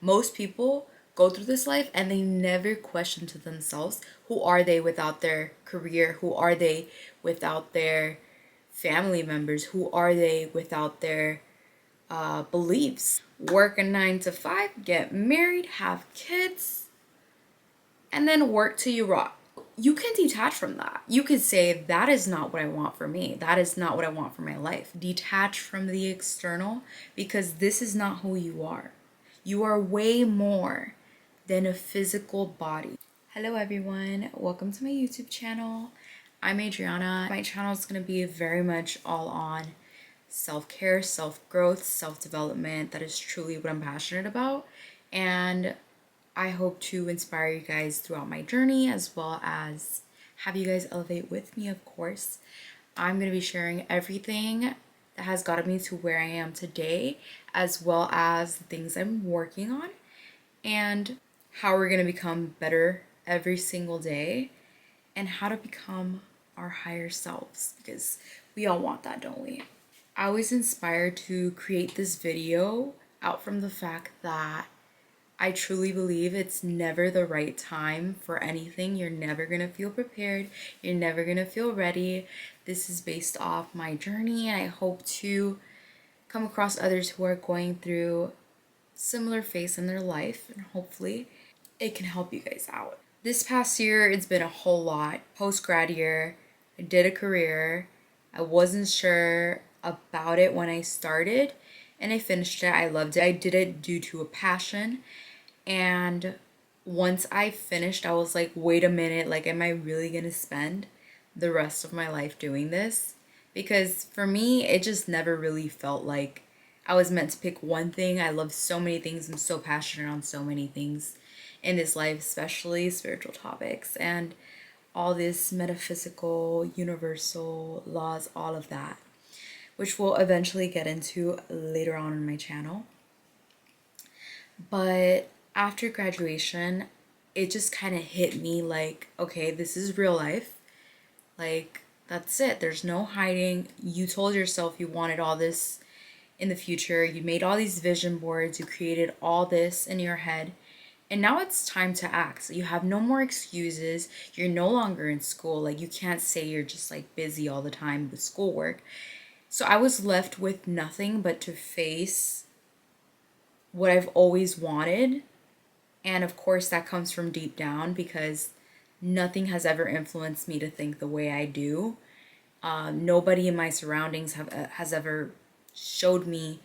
Most people go through this life and they never question to themselves, who are they without their career? Who are they without their family members? Who are they without their beliefs? Work a 9 to 5, get married, have kids, and then work till you rot. You can detach from that. You could say, that is not what I want for me. That is not what I want for my life. Detach from the external, because this is not who you are. You are way more than a physical body. Hello everyone, welcome to my YouTube channel. I'm Adriana. My channel is going to be very much all on self-care, self-growth, self-development. That is truly what I'm passionate about. And I hope to inspire you guys throughout my journey, as well as have you guys elevate with me, of course. I'm going to be sharing everything that has gotten me to where I am today, as well as the things I'm working on, and how we're going to become better every single day, and how to become our higher selves, because we all want that, don't we? I was inspired to create this video out from the fact that I truly believe it's never the right time for anything. You're never going to feel prepared. You're never going to feel ready. This is based off my journey, and I hope to come across others who are going through similar phase in their life, and hopefully it can help you guys out. This past year, it's been a whole lot. Post-grad year, I did a career. I wasn't sure about it when I started, and I finished it. I loved it. I did it due to a passion. And once I finished, I was like, wait a minute, like, am I really gonna spend the rest of my life doing this? Because for me, it just never really felt like I was meant to pick one thing. I love so many things. I'm so passionate on so many things in this life, especially spiritual topics and all this metaphysical, universal laws, all of that, which we'll eventually get into later on in my channel. But after graduation, it just kind of hit me like, okay, this is real life. Like, that's it. There's no hiding. You told yourself you wanted all this in the future. You made all these vision boards. You created all this in your head. And now it's time to act. So you have no more excuses. You're no longer in school. Like, you can't say you're just like busy all the time with schoolwork. So I was left with nothing but to face what I've always wanted. And of course, that comes from deep down, because nothing has ever influenced me to think the way I do. Nobody in my surroundings has ever showed me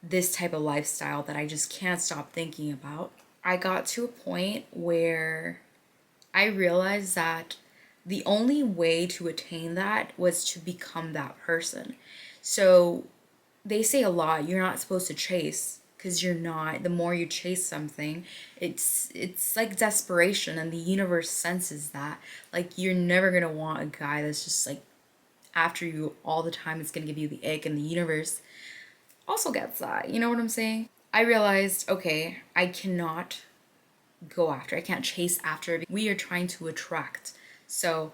this type of lifestyle that I just can't stop thinking about. I got to a point where I realized that the only way to attain that was to become that person. So they say a lot, you're not supposed to chase, because you're not. The more you chase something, it's like desperation, and the universe senses that. Like, you're never gonna want a guy that's just like after you all the time. It's gonna give you the ick, and the universe also gets that. You know what I'm saying? I realized, okay, I cannot go after. I can't chase after. We are trying to attract. So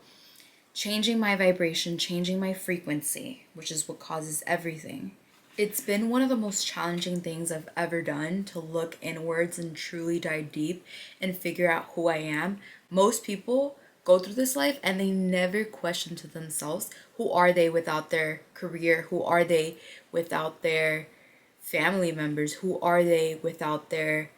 changing my vibration, changing my frequency, which is what causes everything. It's been one of the most challenging things I've ever done, to look inwards and truly dive deep and figure out who I am. Most people go through this life and they never question to themselves, who are they without their career? Who are they without their family members? Who are they without their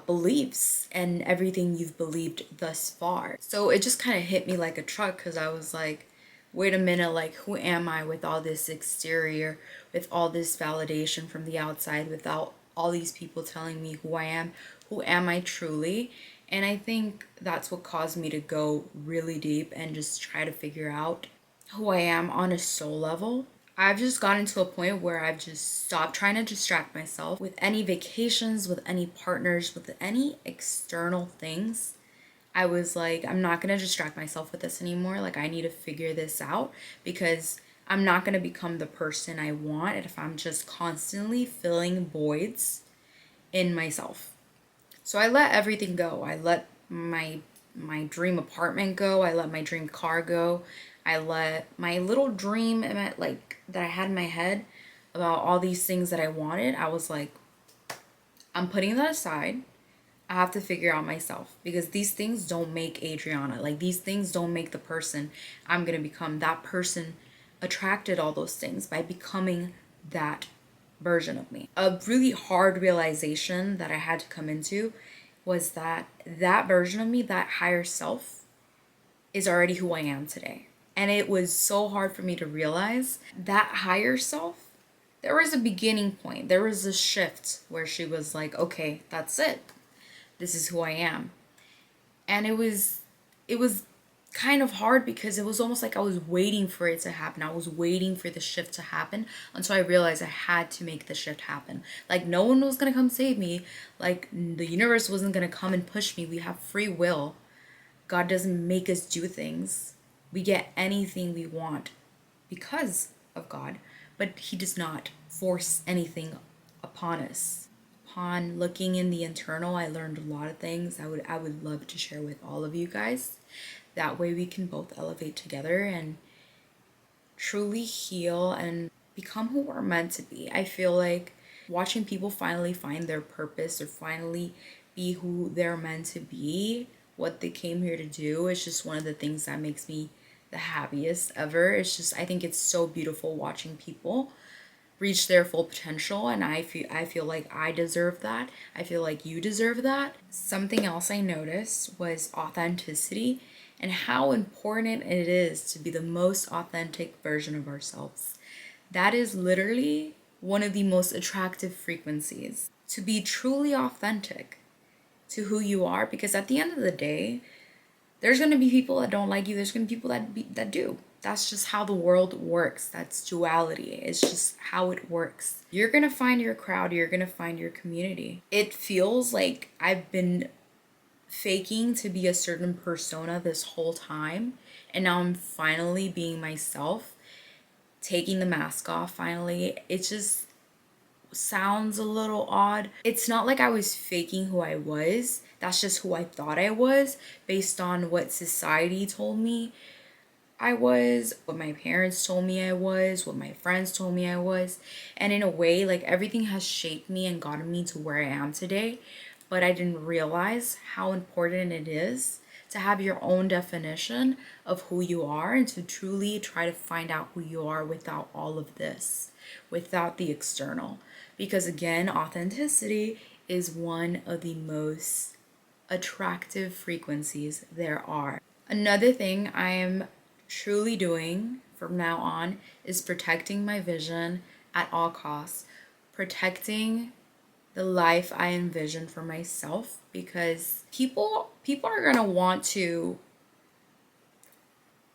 beliefs and everything you've believed thus far? So it just kind of hit me like a truck, because I was like, wait a minute, like, who am I with all this exterior, with all this validation from the outside, without all these people telling me who I am? Who am I truly? And I think that's what caused me to go really deep and just try to figure out who I am on a soul level. I've just gotten to a point where I've just stopped trying to distract myself with any vacations, with any partners, with any external things. I was like, I'm not going to distract myself with this anymore. Like, I need to figure this out, because I'm not going to become the person I want if I'm just constantly filling voids in myself. So I let everything go. I let my dream apartment go. I let my dream car go. I let my little dream like that I had in my head about all these things that I wanted. I was like, I'm putting that aside. I have to figure out myself because these things don't make Adriana. Like these things don't make the person I'm going to become. That person attracted all those things by becoming that version of me. A really hard realization that I had to come into was that that version of me, that higher self, is already who I am today. And it was so hard for me to realize that higher self. There was a beginning point. There was a shift where she was like, okay, that's it. This is who I am. And it was kind of hard because it was almost like I was waiting for it to happen. I was waiting for the shift to happen until I realized I had to make the shift happen. Like no one was going to come save me. Like the universe wasn't going to come and push me. We have free will. God doesn't make us do things. We get anything we want because of God, but He does not force anything upon us. Upon looking in the internal, I learned a lot of things I would love to share with all of you guys. That way we can both elevate together and truly heal and become who we're meant to be. I feel like watching people finally find their purpose or finally be who they're meant to be, what they came here to do, is just one of the things that makes me the happiest ever. It's just, I think it's so beautiful watching people reach their full potential, and I feel like I deserve that. I feel like you deserve that. Something else I noticed was authenticity and how important it is to be the most authentic version of ourselves. That is literally one of the most attractive frequencies. To be truly authentic to who you are, because at the end of the day, there's going to be people that don't like you. There's going to be people that do. That's just how the world works. That's duality. It's just how it works. You're going to find your crowd. You're going to find your community. It feels like I've been faking to be a certain persona this whole time. And now I'm finally being myself, taking the mask off finally. It just sounds a little odd. It's not like I was faking who I was. That's just who I thought I was based on what society told me I was, what my parents told me I was, what my friends told me I was. And in a way, like everything has shaped me and gotten me to where I am today. But I didn't realize how important it is to have your own definition of who you are and to truly try to find out who you are without all of this, without the external. Because again, authenticity is one of the most attractive frequencies there are. Another thing I am truly doing from now on is protecting my vision at all costs, protecting the life I envision for myself, because people are going to want to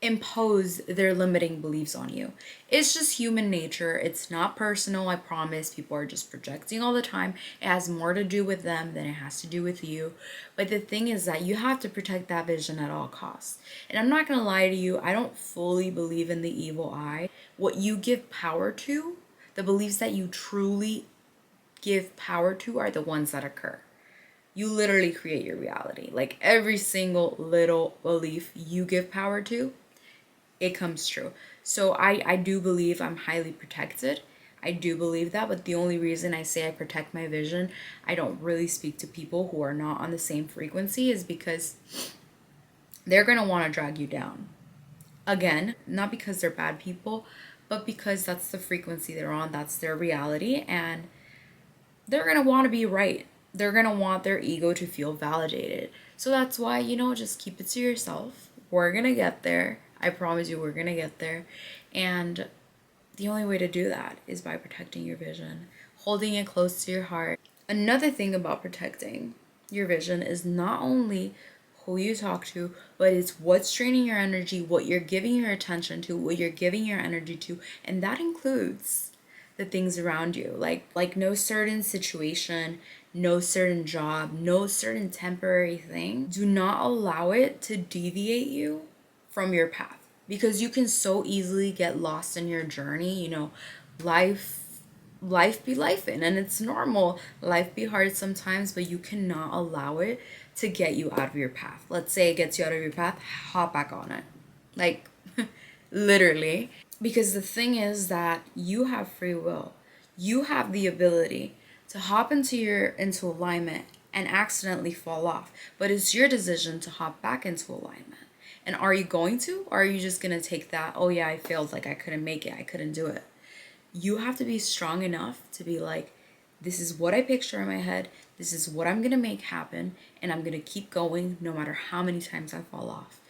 impose their limiting beliefs on you. It's just human nature. It's not personal, I promise. People are just projecting all the time. It has more to do with them than it has to do with you. But the thing is that you have to protect that vision at all costs. And I'm not going to lie to you, I don't fully believe in the evil eye. What you give power to, the beliefs that you truly give power to, are the ones that occur. You literally create your reality. Like every single little belief you give power to, it comes true. So I do believe I'm highly protected. I do believe that, but the only reason I say I protect my vision, I don't really speak to people who are not on the same frequency, is because they're going to want to drag you down. Again, not because they're bad people, but because that's the frequency they're on, that's their reality, and they're going to want to be right. They're going to want their ego to feel validated. So that's why, just keep it to yourself. We're going to get there. I promise you, we're going to get there. And the only way to do that is by protecting your vision, holding it close to your heart. Another thing about protecting your vision is not only who you talk to, but it's what's draining your energy, what you're giving your attention to, what you're giving your energy to. And that includes the things around you. Like no certain situation, no certain job, no certain temporary thing. Do not allow it to deviate you from your path, because you can so easily get lost in your journey. Life be life, and it's normal. Life be hard sometimes, but you cannot allow it to get you out of your path. Let's say it gets you out of your path, hop back on it. Like literally. Because the thing is that you have free will. You have the ability to hop into alignment and accidentally fall off. But it's your decision to hop back into alignment. And are you going to? Or are you just going to take that, oh yeah, I failed, like I couldn't make it, I couldn't do it? You have to be strong enough to be like, this is what I picture in my head, this is what I'm going to make happen, and I'm going to keep going no matter how many times I fall off.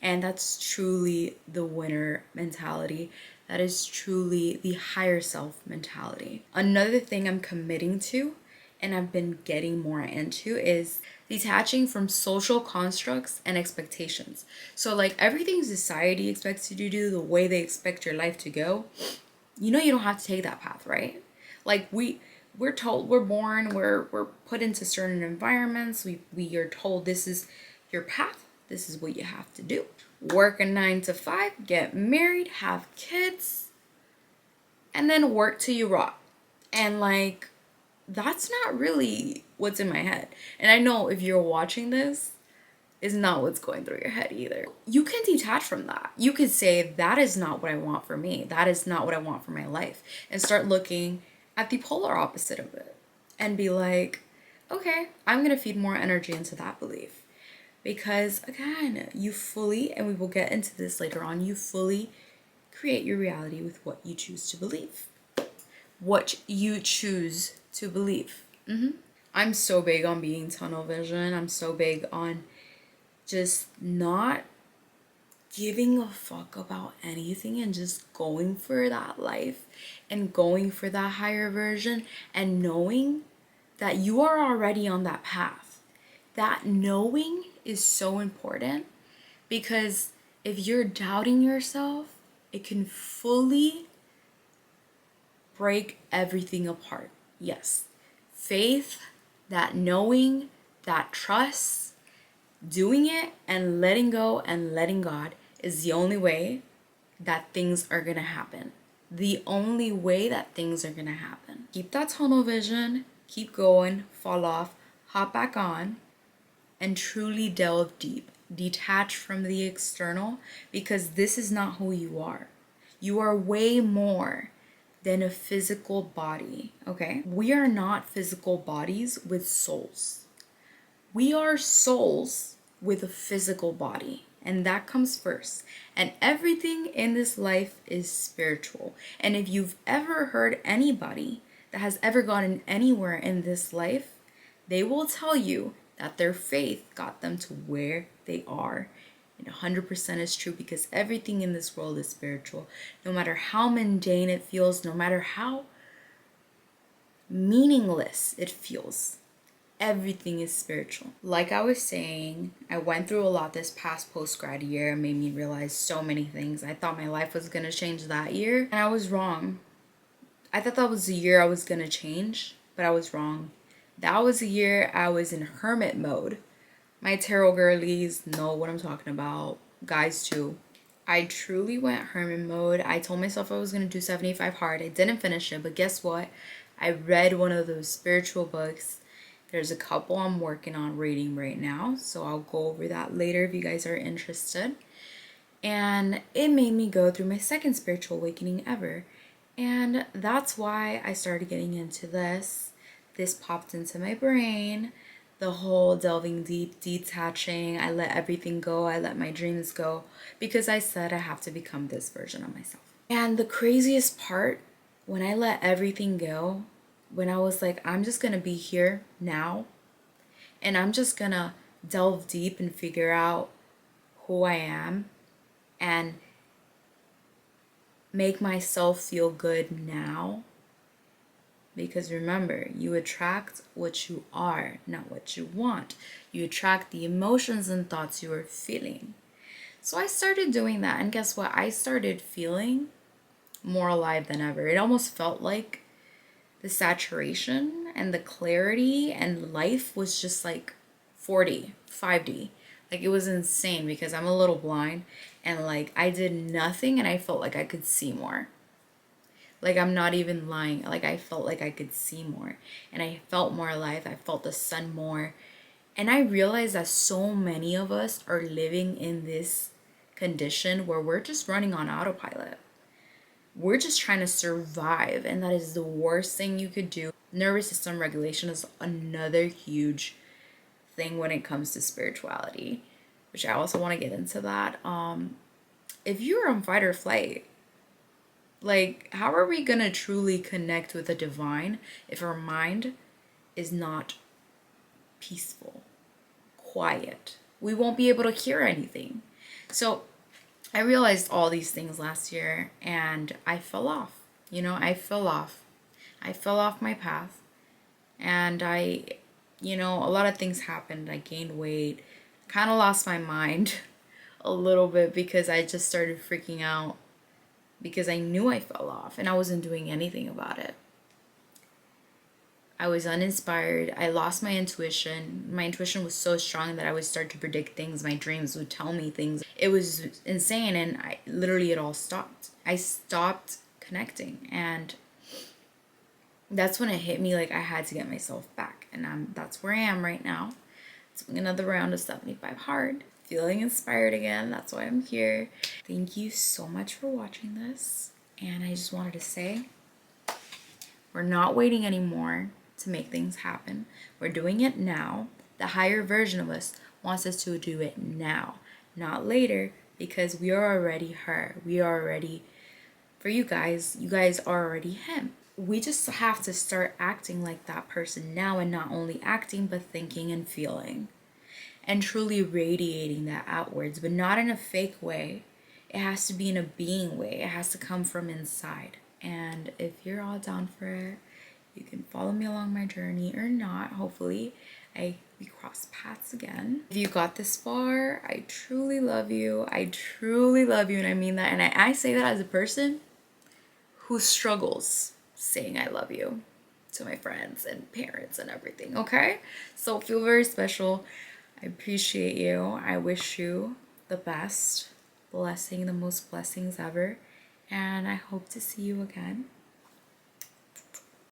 And that's truly the winner mentality. That is truly the higher self mentality. Another thing I'm committing to and I've been getting more into is detaching from social constructs and expectations. So, like everything society expects you to do, the way they expect your life to go, you know, you don't have to take that path, right? Like we're told, we're born, we're put into certain environments. We are told this is your path. This is what you have to do. Work a 9 to 5, get married, have kids, and then work till you rot. And like that's not really what's in my head. And I know if you're watching this, is not what's going through your head either. You can detach from that. You could say, that is not what I want for me. That is not what I want for my life. And start looking at the polar opposite of it and be like, okay, I'm going to feed more energy into that belief. Because again, you fully, and we will get into this later on, you fully create your reality with what you choose to believe. What you choose to believe. I'm so big on being tunnel vision. I'm so big on just not giving a fuck about anything and just going for that life and going for that higher version and knowing that you are already on that path. That knowing is so important because if you're doubting yourself, it can fully break everything apart. Yes, faith, that knowing, that trust, doing it and letting go and letting God is the only way that things are going to happen. The only way that things are going to happen. Keep that tunnel vision, keep going, fall off, hop back on, and truly delve deep. Detach from the external because this is not who you are. You are way more than a physical body, okay? We are not physical bodies with souls. We are souls with a physical body, and that comes first. And everything in this life is spiritual. And if you've ever heard anybody that has ever gotten anywhere in this life, they will tell you that their faith got them to where they are. And 100% is true because everything in this world is spiritual. No matter how mundane it feels, no matter how meaningless it feels, everything is spiritual. Like I was saying, I went through a lot this past post-grad year. It made me realize so many things. I thought my life was going to change that year, and I was wrong. I thought that was the year I was going to change, but I was wrong. That was the year I was in hermit mode. My tarot girlies know what I'm talking about. Guys too. I truly went hermit mode. I told myself I was going to do 75 hard. I didn't finish it, but guess what? I read one of those spiritual books. There's a couple I'm working on reading right now, so I'll go over that later if you guys are interested. And it made me go through my second spiritual awakening ever. And that's why I started getting into this. This popped into my brain. The whole delving deep, detaching. I let everything go. I let my dreams go. Because I said I have to become this version of myself. And the craziest part, when I let everything go, when I was like, I'm just going to be here now. And I'm just going to delve deep and figure out who I am. And make myself feel good now. Because remember, you attract what you are, not what you want. You attract the emotions and thoughts you are feeling. So I started doing that, and guess what? I started feeling more alive than ever. It almost felt like the saturation and the clarity and life was just like 4D, 5D. Like it was insane because I'm a little blind and like I did nothing and I felt like I could see more. Like I'm not even lying. Like I felt like I could see more and I felt more alive. I felt the sun more. And I realized that so many of us are living in this condition where we're just running on autopilot. We're just trying to survive, and that is the worst thing you could do. Nervous system regulation is another huge thing when it comes to spirituality, which I also want to get into that. If you're on fight or flight, like, how are we gonna truly connect with the divine if our mind is not peaceful, quiet? We won't be able to hear anything. So I realized all these things last year and I fell off. I fell off. I fell off my path. And a lot of things happened. I gained weight, kind of lost my mind a little bit because I just started freaking out because I knew I fell off and I wasn't doing anything about it. I was uninspired. I lost my intuition. My intuition was so strong that I would start to predict things. My dreams would tell me things. It was insane, and it all stopped. I stopped connecting, and that's when it hit me like I had to get myself back. And that's where I am right now. Doing another round of 75 hard. Feeling inspired again. That's why I'm here. Thank you so much for watching this. And I just wanted to say, we're not waiting anymore to make things happen. We're doing it now. The higher version of us wants us to do it now, not later, because we are already her. We are already, for you guys are already him. We just have to start acting like that person now, and not only acting, but thinking and feeling and truly radiating that outwards, but not in a fake way. It has to be in a being way. It has to come from inside. And if you're all down for it, you can follow me along my journey or not. Hopefully, we cross paths again. If you got this far, I truly love you. I truly love you, and I mean that. And I say that as a person who struggles saying I love you to my friends and parents and everything, okay? So feel very special. I appreciate you. I wish you the best blessing, the most blessings ever. And I hope to see you again.